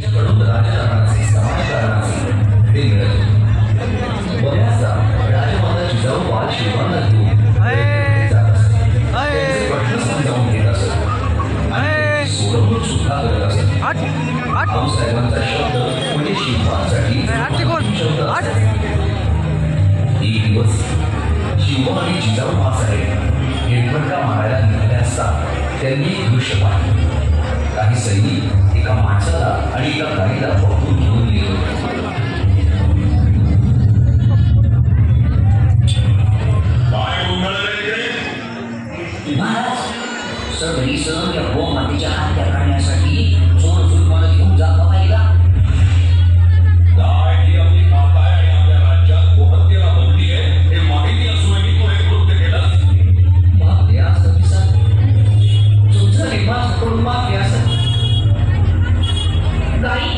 कडून राजकारणाचे समाजकारणाचे ते मिळत होते. बऱ्याचदा राजमाता जिजाऊ बाल शिवांना घेऊन जात असते. त्यांचे प्रश्न समजावून घेत असत आणि सोडवणूक सुद्धा करत असत. आऊसाहेबांचा शब्द म्हणजे शिवबांसाठी शब्द. एक दिवस शिवबा आणि जिजाऊ मासाहेब हेडपट्टा मारायला निघाले असता त्यांनी एक दृश्य पाहिलं. काही सैनिक एका माणसाला आणि एका गाडीला पकडून घेऊन गेले होते. महाराज, सगळी सण या गोमातेच्या हत्या करण्यासाठी चोर जुलमाला घेऊन जात पाहिला. ही आपली माता आहे आणि आपल्या राज्यात गोहत्येला बंदी आहे हे माहिती असूनही तो हे कृत्य केलं. बापरे, असं दिसत तुमचं निर्माण करून बापरे असं गाई